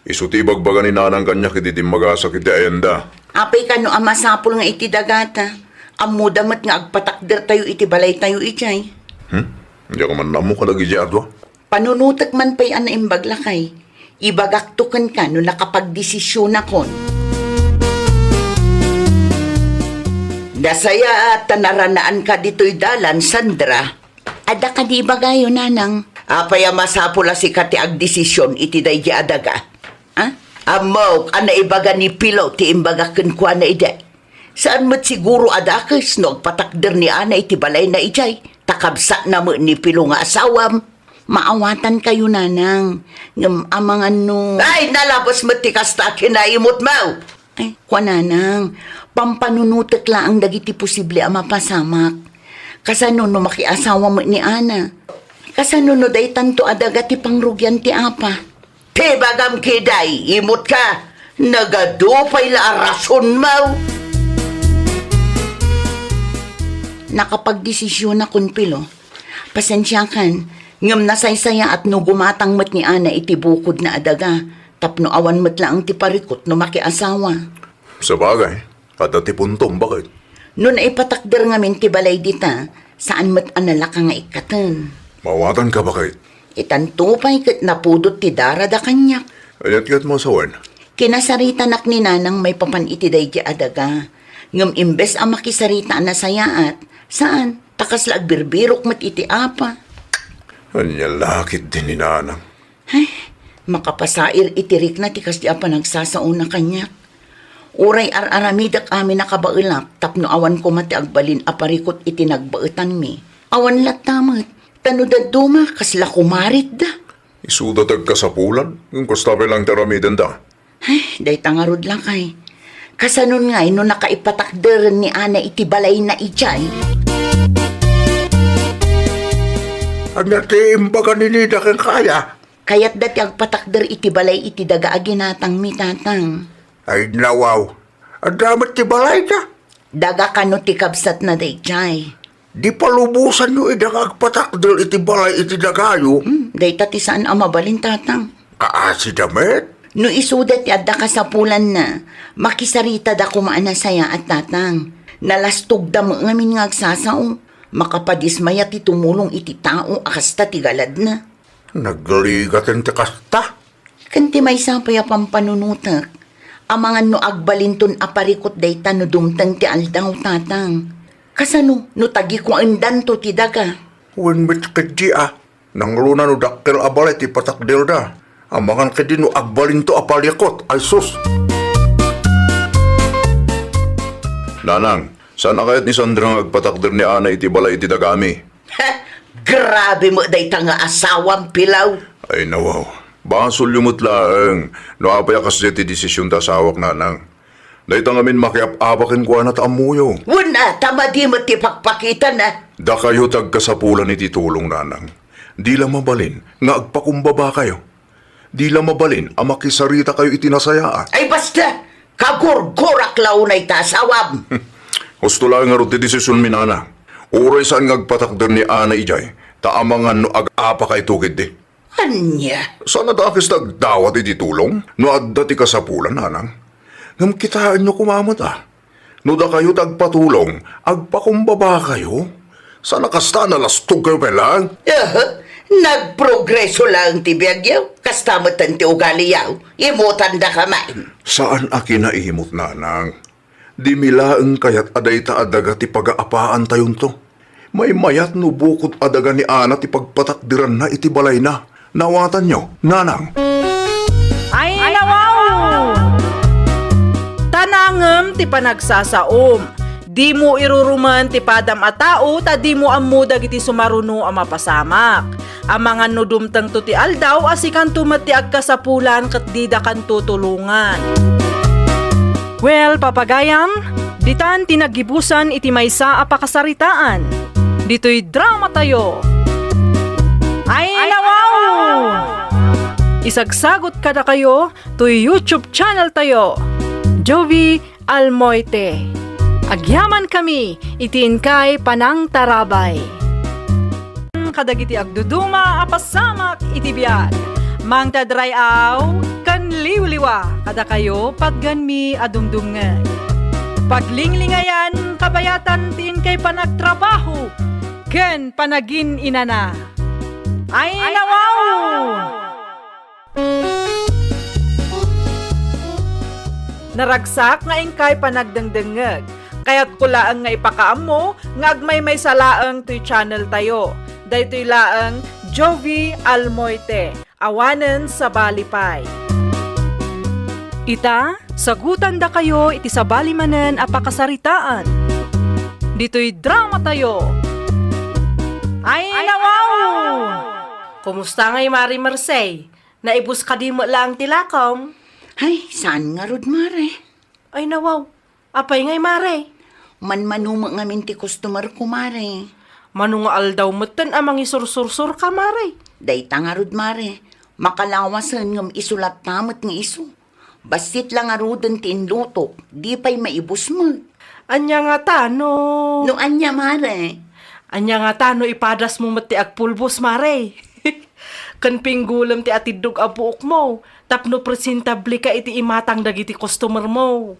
Isuti ibagbaga ni nanang kanya kiti di magasak iti ayanda. Apay ka no amasapol nga iti dagata. Amuda mat nga agpatakder tayo iti balay tayo ichay. Hindi ako man namo ka lagi di adwa. Panunutak man pa'y ana imbaglakay. Ibagaktukan ka no nakapagdesisyon akon. Nasaya at naranaan ka dito'y dalan, Sandra. Ada ka di bagayo, nanang? Apay masapula si kati agdesisyon iti day di adaga. Ha? Amaw, ana ibaga ni Pilaw ti imbagakan ko ana ide. Saan mo't siguro adakis no agpatakder ni ana iti balay na ijay. Takabsa na mo ni Pilaw nga asawam. Maawatan kayo, nanang. Ngam amangan no. Ay, nalabas mo ti kasta kinaimot mo. Ay, kwa nanang. Pampanunutek lang ang dagiti posible ang mapasamak. Kasano no makiasawa mo ni Ana. Kasano no day tanto adaga ti pangrugyan ti apa. Te bagam kiday, imot ka. Nagadupay la rason mo. Nakapagdesisyon na kun Pilo. Pasensya kan, ngam nasaysaya at no gumatang mat ni Ana iti bukod na adaga. Tapno awan mat lang ti parikot no makiasawa. Sa bagay. Kada ti puntong, bakit? Noon ay patakder nga min ti balay dita, saan mat anala ka nga ikatan. Mawatan ka, bakit? Itantupay kat napudot ti dara da kanyak. Ayat-kat mo sawan. Kinasarita nak ni nanang may papan iti day di adaga. Ngam imbes ang makisarita na sayaat, saan? Takas lag birbirok mat iti apa. Anya lakit din ni nanang. Ay, makapasair itirik na tikas di apa nagsasauna kanyak. Uray aramidak amin nakabailak, tapno awan ko mati agbalin aparikot iti nagbaetan mi. Awan latamat, tanudad duma, kasla kumarit da. Isuda tagkasapulan, yung kustabe lang taramiden da. Ay, day tangarod lang kay. Kasanon nga, no nakaipatakderan ni Ana iti balay na ijay. Anya ti imbaga ni Nida kang kaya. Kaya't dati agpatakder iti balay iti daga aginatang mi tatang. Ay nawaw, ang damat ti balay ka. Daga kano ti kabsat na day jay. Di palubusan nyo idagagpatakdel iti balay iti dagayo. Day tati saan ang mabalin tatang. Kaasi damit. No isudat ti adda kasapulan na, makisarita da kumaan na saya at tatang. Nalastog da mo ngamin nga agsasaong, makapadismaya ti tumulong iti tao akasta ti galad na. Nagligatin ti kasta. Kanti may sapay pampanunutak. Amangan no agbalinton aparikot dayta no dumtang ti aldaw tatang. Kasano no tagi ko andan to ti daga. Wen mit kadi nang luna no dakkel abalay ti patakdel da. Amangan kadi no agbalinto apalikot ay sus. Nanang, saan akayat ni Sandra nga agpatakder ni Ana iti balay iti dagami? Ha! Grabe mo dayta nga asawang Pilaw. Ay nawaw. Basol yung mutlaang, no apayakas diti desisyon ta sawak nanang. Dahita ngamin makiap-apakin ko na taamuyo. Wala, tama di mo ti pakpakita na. Da kayo tagkasapulan iti tulong nanang. Di lang mabalin, nga agpakumbaba kayo. Di lang mabalin, ang makisarita kayo itinasayaan. Ay basta, kagurgurak launay ta asawam. Gusto lang nga rin ti desisyon mi nanang. Uray saan nga agpatakder ni Ana ijay, taamangan no ag-apa kay tukid di. Anya? Sana dakis nagdawat iti tulong? No adda ti kasapulan, nanang. Ngam kitaan nyo kumamot No da kayo tagpatulong, agpakumbaba kayo. Sa nakasta na lastog kayo lang. Nagprogreso lang ti biyagyaw. Kastamatan ti ugaliyaw. Imutan da ka man. Saan aki naimot, nanang? Di milaeng kayat aday ta adaga ti pagaapaan tayon to. May mayat no bukod adaga ni Ana ti pagpatakdiran na iti balay na. Nawatan nyo, nanang. Ay nawaw! Tanangem ti panagsasaom. Di mo iruruman ti padam a tao, ta di mo amudag iti sumaruno a mapasamak. Ang mga nudumtang to ti aldaw, asikan tumat ti agkasapulan kat di da kan tutulungan. Well, papagayam, ditan tinagibusan iti maysa a pakasaritaan. Dito'y drama tayo. Ay nawaw! Isagsagot kada kayo to YouTube channel tayo. Jovi Almoite. Agyaman kami, itiin kay Panang Tarabay. Kadagiti agduduma, apasamak, itibiyag. Mang tadrayaw, kan liwliwa, kada kayo, pagganmi adumdumngag. Paglinglingayan, kabayatan tiin kay panagtrabaho, ken panagin inana. Ay nawaw! Naragsak nga ingkay panagdangdangag. Kaya't kulaang nga ipakaam mo, nga agmay may salaang to'y channel tayo. Daytoy laang Jovi Almoite, awanen sa balipay. Ita, sagutan da kayo iti sa balimanen a pakasaritaan. Dito'y drama tayo. Ay nawaw! Kumusta ngay Mari Marcey? Naibus ka di mo lang tilakom? Ay, saan nga rod, Mare? Ay nawaw, apay ngay Mare? Manmanuma nga minti customer ko, Mare. Manungaal daw matan amang isursur-sur ka, Mare. Dayta nga rod, Mare. Makalawasan ngam isulat tamot nga iso. Basit lang nga rodon tinluto, di pa'y maibus mo. Anya nga tano. No, anya, Mare. Anya nga tano ipadas mo mati agpulbos, Mare. Kan pinggulam ti atidog abuok mo. Tapno presentabli ka iti imatang dagiti customer mo.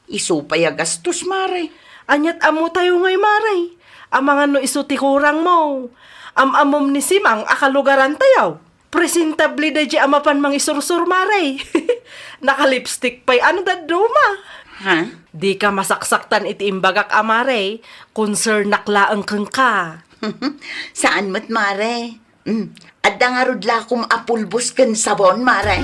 Iso pa'y gastos, Mare. Anyat amo tayo ngay, Mare. Amangan no iso ti kurang mo. Amom ni Simang akalugaran tayaw. Presentabli da di amapan mang isursur, Mare. Naka-lipstick pa'y ano da duma. Ha? Di ka masaksaktan iti imbagak, Mare. Concern naklaang kang ka. Saan mat, Mare? Adda nga rudla kum apulbos ken sabon, Mare.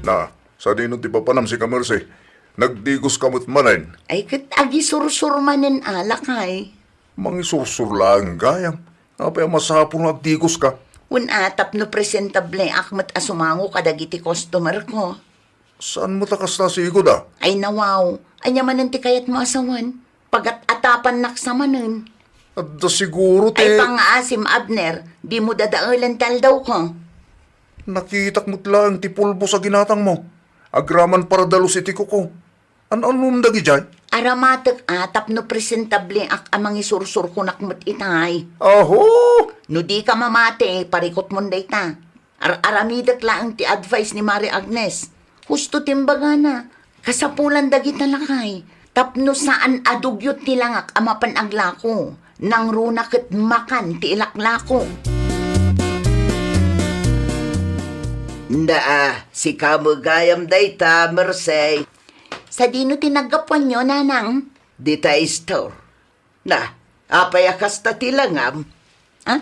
Na, sa dino ti papanam si Kamerse, nagdigos kamot manen. Ay, kat agi sursur manen alak, ay. Mangisursur lang gayam. Apay masapon nagdigos ka. Un atap no presentable akmat asumango kadagiti customer ko. Saan mo takas na si Igod, ah? Ay nawaw, anya manen ti kayat mo asawan. Pagat atapan naksamanen. At da siguro Ay te... pang-asim, Abner, di mo dadaalan tal daw ko. Nakitak mo't lang ti pulbo sa ginatang mo. Agraman para dalos iti ko. Ano dagi dyan? Aramatek atap no presentable ak amang isursur ko nakmat itay. Aho! No di ka mamate, parikot mo dayta. Aramidak lang ti advice ni Mari Agnes. Husto timbaga na, kasapulan dagit na lakay. Tapno saan adugyot ti langak amapan aglako. Nang runa ket makan ti ilaklako. Ndaa, si kamagayam dayta, Mersey. Sa dino tinagapuan nyo, nanang? Dita store. Na, apay akasta tilangam. Ha?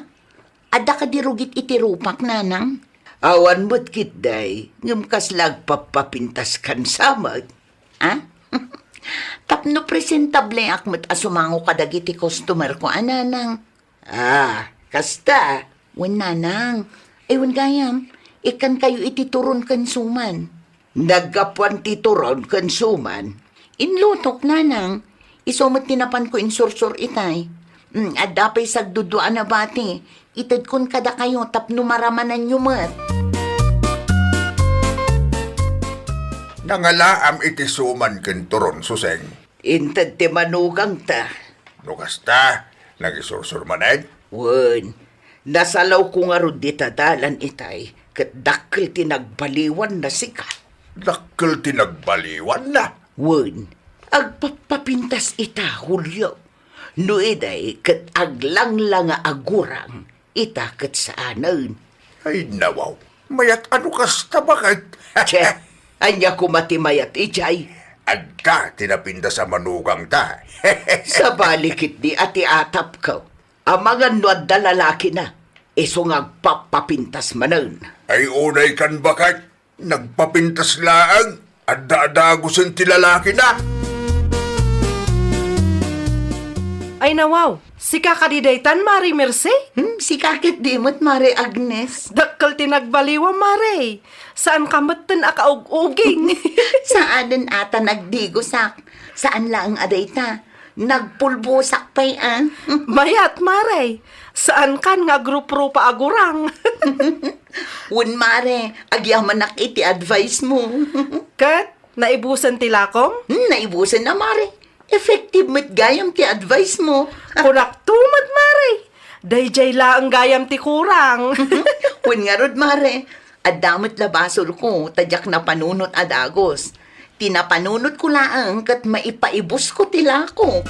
Ada ka dirugit itirupak, nanang? Awan mo't kitday, ngam kaslag papapintas kan samad. Ha? Tapno presentable akmat asumango kadagiti customer ko, ananang. Ah, kasta. Wen nanang. Ewan gayam, ikan kayo itituron kan suman. Nagkapuan tituron kan suman. Inlutok, nanang. Isumot tinapan ko insursur itay. At dapay sagduduan na bati. Itad kun kada kayo tapno maramanan nyo mat. Nangalaam iti suman ken turon, suseng. Intad ti manugang ta. Nukasta, nagisursur manay. Wen, nasalaw ko nga ro di tadalan itay, kat dakil ti nagbaliwan na sika. Dakkel tinagbaliwan na. Wen, agpapapintas ita, Julio. No iday, kat aglang nga agurang, ita kat saanan. Ay nawaw, mayat ano kasta bakit? Che, anya kumatimayat ijay. Agka tinapinda sa manugang ta. Sa balikit di ati atap ko. Amangan no at dalalaki na. Isong agpapapintas manan. Ay unay kan bakit? Nagpapintas laang. Adda-adagusin ti lalaki na. Ay nawaw, si kakadidaytan, Mari Merce? Si kakit di mo't Mare Agnes. Dakkel tinagbaliwa, Mare. Saan kamatan akaug-uging? Saanan ata nagdigosak? Saan lang adayta? Nagpulbusak pa'y Mayat, Mare. Saan kan nga grupo pa agurang? Wun Mare, agyaman iti advice mo. Kat, naibusan tilakom? Naibusan na Mare. Effective mo't gayam ti advice mo. Kunak tumat, Mare. Dayjay la ang gayam ti kurang. Wun nga rod Mare, adamot labasol ko, tadyak na panunot adagos. Tinapanunot ko laang kat maipaibus ko tila ko.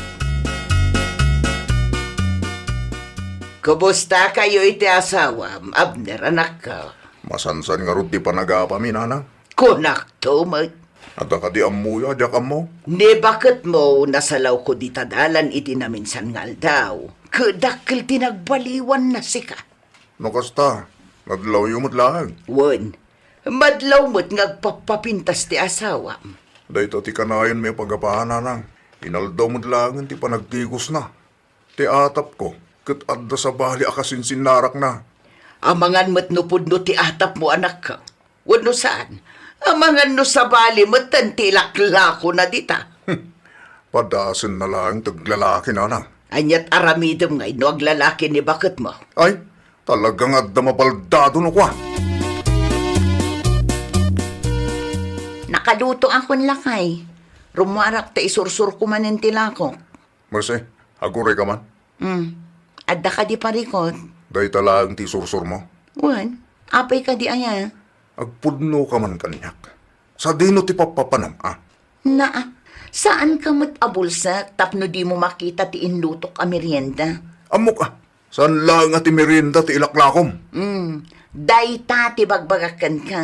Kumusta kayo iti asawa, Abner, anak ka? Masansan nga rin di pa nag-aapami, nanang. Kunak to, mat. At ka di amuya, diyak mo. Ne bakit mo nasalaw ko di tadalan iti naminsan ngal daw? Kadakil tinagbaliwan na sika. No kasta, naglaw yung lang. Wan, madlaw mo't ngagpapapintas ti asawa. Dahito ti kanayon may pagapahan, nanang. Inaldaw mo lang, ti pa nagtigos na. Ti atap ko, kat adda sa bali akasin sinarak na. Amangan mo't nupudno ti atap mo, anak ka. Wano saan? Amangan no sa bali mo't tantilaklako na dita. Padasin na lang taglalaki, nanang. Anyat aramidom ngay no aglalaki ni bakit mo. Ay, talagang adda mapaldado no kwa. Nakaluto akong lakay. Rumuarak ta isursur ko man tila ko. Mercy, agure ka man. Adda ka di parikot. Dahi talagang ti sursur mo. Wan, apay ka di aya. Agpudno ka man kanyak. Sa dino ti papapanam, Naa, saan ka mo't abulsa tapno di mo makita ti inlutok a merienda? Amok saan lang at merienda ti ilaklakom? Dayta ti bagbagakan ka.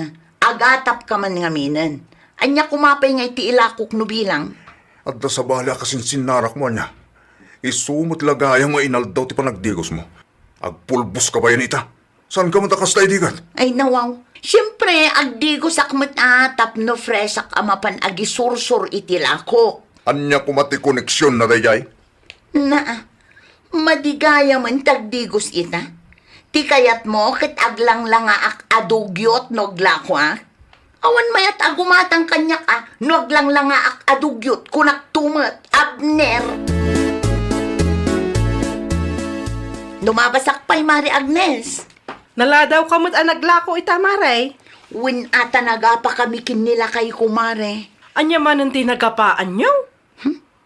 Agatap ka man nga minan. Anya kumapay nga iti ilakok no bilang. At da sa bala kasin sinarak mo niya. Isumot lagayang nga inaldaw ti panagdigos mo. Agpulbos ka ba yan ita? Saan ka matakas na idigat? Ay nawaw. Siyempre, agdigo sakmat atap no fresak amapan agisursur iti lakok. Anya kumati koneksyon na dayay? Naa, madigaya man tagdigos ita. Ti kayat mo kit aglang nga ak adugyot no glako Awan mayat agumatang kanyak no aglang nga ak adugyot kunak tumat Abner. Lumabasak pa'y Mari Agnes. Naladaw ka mo't anaglako ita, Mare. Win ata nagapa kami kinila kay kumare. Anya man ang tinagapaan nyo?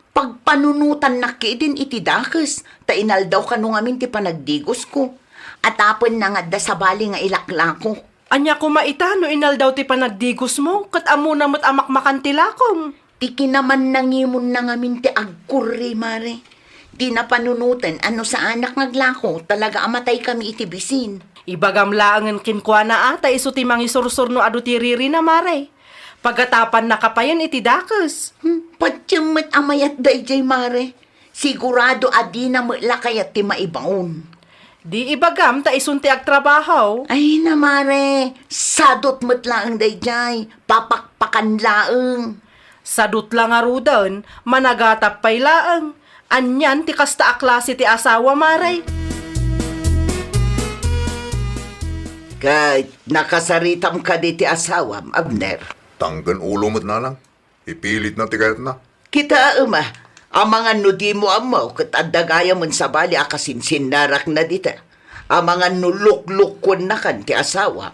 Pagpanunutan na din iti dakes, ta inaldaw ka nung amin ti panagdigos ko. At apon na nga da sa bali nga ilaklako. Anya kumaita no inaldaw ti panagdigos mo, kat amo na mo't amakmakan tilakom. Tiki naman nangimon na ngamin ti agkurri, Mare. Di na panunutan, ano sa anak ngaglako, talaga amatay kami iti bisin. Ibagam laangan kinkwa na ata iso ti mangisursur no adu ti riri na, Mare. Pagatapan nakapayan iti dakes. Patyamat amayat dayjay, Mare. Sigurado adi na mula kayat ti maibaon. Di ibagam ta isunti agtrabaho. Ay na, Mare. Sadot mo't laang dayjay. Papakpakan laang. Sadut lang arudan, managatap pay laang. Anyan ti kasta a klase ti asawa, Mare. Kahit nakasaritam ka di ti asawam, Abner. Tanggan ulo mo't nanang. Ipilit na ti kayat na. Kita amangan no di mo amaw, kat adagaya mon sa bali akasinsin narak na dita. Amangan no luk-lukon na kan ti asawa.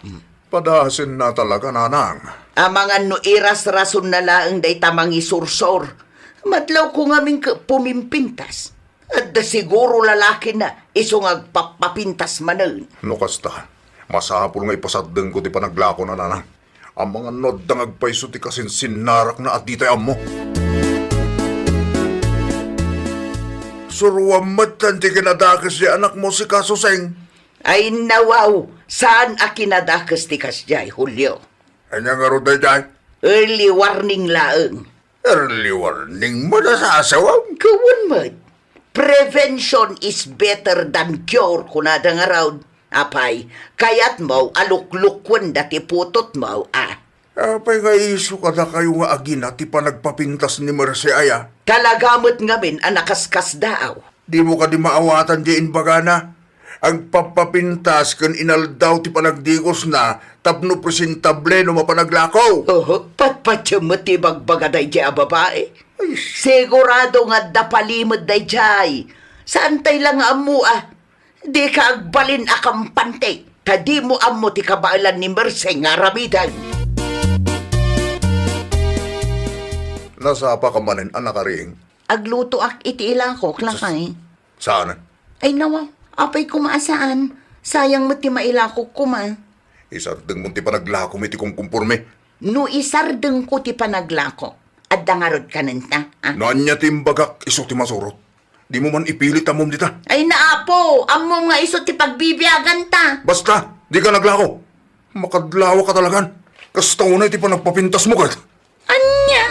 Padasin na talaga, nanang. Amangan no iras-rason na laang day tamang isursor. Matlaw ko ngaming pumimpintas. At da siguro lalaki na isong agpapapintas manan. No kasta, masapul nga ipasadeng ko ti panaglako na nanang. Ang mga nodang agpaiso ti kasinsinnarak na at ditay amo. Suruamatan ti kinadakas di anak mo si Kasuseng. Ay nawaw, saan a kinadakas ti kasjay, Julio? Anya nga ro day. Early warning laeng. Early warning mo na sa asawang. Kawan mo. Prevention is better than cure, kunada nga raw. Apay, kayat mo, aluklukwan dati putot mo, Apay nga iso ka na kayo nga agina ti pa nagpapintas ni Merce aya. Talagamot ngamin anakaskas daaw. Di mo ka di maawatan di inbagana. Ang papapintas kan inaldaw ti panagdigos na tapno presentable no mapanaglakaw. Patpatsyamot ti bagbagaday di a babae. Sigurado nga dapalimod day jay. Saan tay lang amu Di ka agbalin akampante. Tadi mo amu ti kabailan ni Merce nga ramidan. Nasa pa ka manin, anak karing? Agluto ak iti ilakok lakay. Saan? Ay nawa, apay kumaasaan. Sayang mo ti mailakok kuma. Isardeng mo ti panaglakom iti kong kumpurme. No isardeng ko ti panaglako. At dangarod ka nanta. Nanya ti imbagak iso ti masurot. Di mo man ipilit amom dita. Ay naapo, amo nga iso ti pagbibiyagan ta. Basta, di ka naglako. Makadlawa ka talagan. Kastaw na iti panagpapintas mo kat. Anya?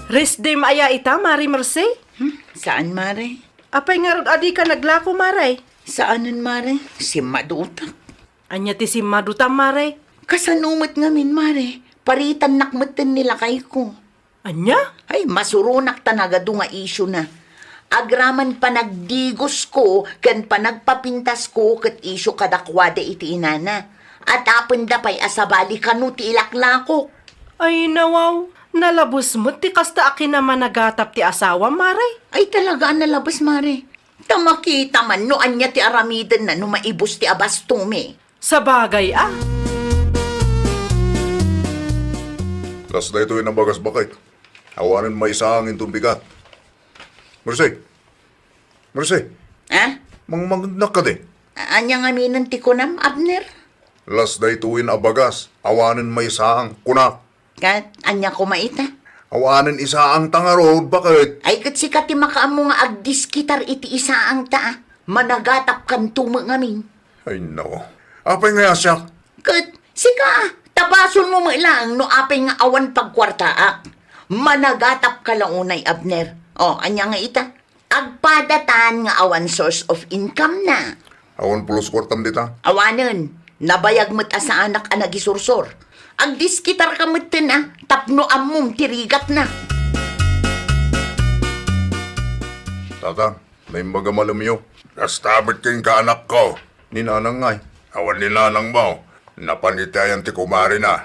Resdim aya ita, Mari Merce? Saan, Mare? Apay nga rod adi ka naglako, Mare? Saanan, Mare? Si Madutak. Anya ti si Maduta, Mare? Kasanumot ngamin, Mare. Paritan nakmatan nila kay ko. Anya? Ay, masurunak tanagado nga isyo na. Agraman pa nagdigos ko, kan pa nagpapintas ko, kat isyo kadakwada iti inana. At apon da pa'y asabali kanu ti ilaklako. Ay nawaw, nalabos mo ti kasta akin naman nagatap ti asawa, Mare? Ay talaga nalabas, Mare. Tamakita man no anya ti aramidan na no maibos ti abastume. Sa bagay, Las na ito yung nabagas bakit. Awanin may isangin itong bigat. Merce. Ha? Mangmangnak ka di. Anya nga minan ti kunam, Abner? Las na ito yung abagas. Awanin may isang kunak. Kat, anya ko maita? Awanin isaang tangarod, bakit? Ay kat si kati makaamo nga agdiskitar iti isaang ta. Managatap kan tuma ngamin. Ay no. Apay nga siya. Kat, sika, tabason mo lang no apay nga awan pagkwartaak. Managatap ka lang unay, Abner. O, anya nga ita? Agpadatan nga awan source of income na. Awan pulos kwartam dita. Awanan, nabayag mo't asa anak anagisursor. Ang diskitar ka mo't tapno among tirigat na. Tata, may magamalam yo. Nastabit kayong kaanak ko. Ni nanang ngay. Awan ni nanang mo. Napanitayan ti kumari na.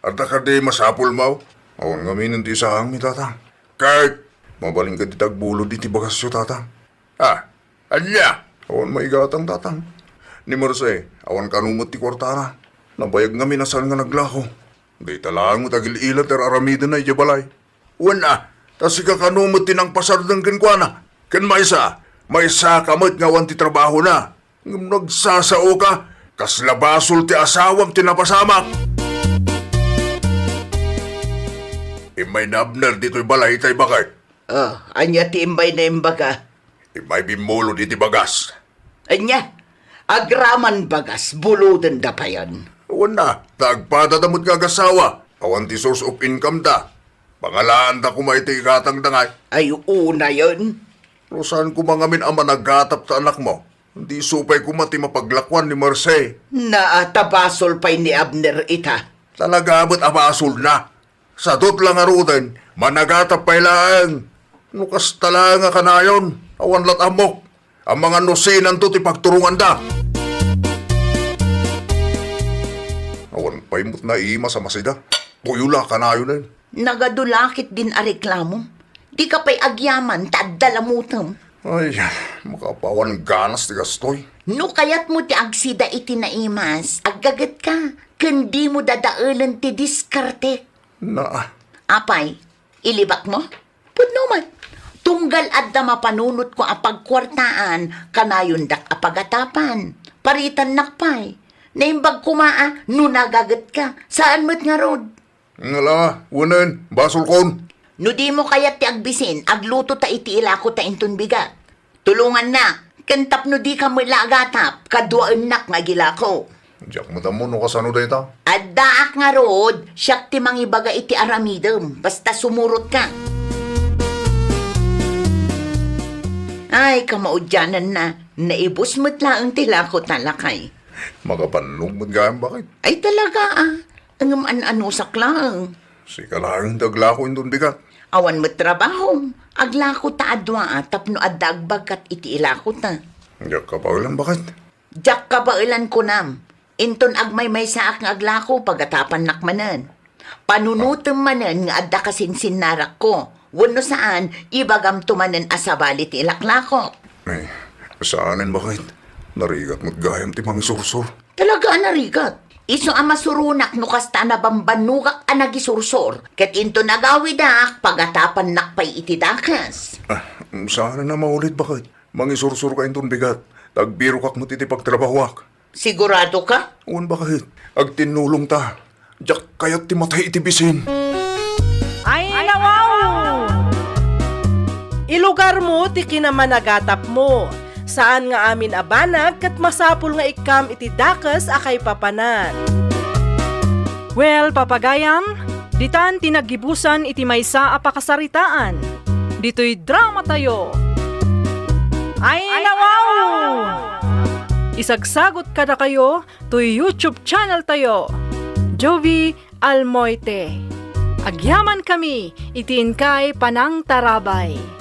At nakadi masapul mo. Awan nga minanti sa hangmi, tata. Kahit, mabaling ka di tagbulo di tibagas yo, tata. Anya? Awan maigatang, tatang. Ni Merce, awan kanumot ti kwartana. Nabayag nga minasan nga naglako. Di talaan mo tagil ilat er aramida na ijabalay. Wana, tas ikakanumot ti nang pasardang kinkwana. Ken maysa kamot nga wan ti trabaho na. Nagsasao ka, kas labasol ti asawam ti napasamak. Imay na Abner dito'y balay tay bakit? Anya ti imbay na imbaga. Imay bimulo di ti bagas. Anya, agraman bagas, buludan da pa yan. Awan na, tagpadadamot nga gasawa. Awan ti source of income da. Pangalaan da kumay ti igatang dangay. Ay, una yun. Rosan ko mangamin ama nagatap ta anak mo. Hindi supay kumati mapaglakwan ni Merce. Naatabasol pa'y ni Abner ita. Talaga ba't abasol na? Sa dot lang arutin, managatap pa'y lang. Nukas talaga nga kanayon, awan lat amok. Ang mga nusinan to ti pagturungan da. Awan pa'y mo't na ima sa masida. Tuyula kanayon na yun. Nagadulakit din a reklamo. Di ka pa'y agyaman, tadalamutam. Ay, makapawan ganas ti gastoy. No kayat mo ti agsida iti naimas, aggagat ka. Kundi mo dadaulan ti diskarte. Apay, ilibak mo? Puno man. Tunggal adda mapanunot ko apagkwartaan, kanayon dak apagatapan. Paritan nakpay. Naimbag kumaa, no nagagat ka. Saan mo't nga rod? Ngala, wanan, basol kon. No di mo kaya ti agbisin, agluto ta iti ilako ta inton bigat. Tulungan na, kantap no di ka mula agatap, kadwaan nak nga gilako. Diyak mo tamo no kasano da ita. Addaak nga rod, siyak ti mangibaga iti aramidem, basta sumurot ka. Ay, kamaudyanan na, naibos mo't laang tilako talakay. Makapanlong mo gayam bakit? Ay talaga ang an-anusak lang. Sika lang dagla ko indun bigat. Awan mo't trabaho, aglako ta adwa tapno addagbag kat iti ilako ta. Diyak ka pa ulan bakit? Jak kabailan ko nam. Inton agmay may saak nga aglako pagatapan nakmanan. Panunutem manan nga adda kasinsin narak ko. Wano saan, ibagam tumanan asabali ti ilaklako. Eh, saanin bakit? Narigat mo't gayam ti mga sursur. Talaga narigat. Iso ang masurunak no kasta na bambanugak anagisursor. Ket into nagawidak pagatapan nakpay iti dakas. Saan na maulit bakit? Mangisursur ka indun bigat. Tagbiro kak mo titi pagtrabawak. Sigurado ka? Uwan bakit? Agtinulong ta. Diyak kayat ti matay iti bisin. Ay, nawaw! Ilugar mo ti kinamanagatap mo. Saan nga amin abanag kat masapul nga ikam iti dakas akay papanan. Well, papagayam, ditan tinagibusan iti maysa a pakasaritaan. Dito'y drama tayo. Ay, nawaw! Isagsagot kada kayo to YouTube channel tayo. Jovi Almoite. Agyaman kami, itiin kay Panang Tarabay.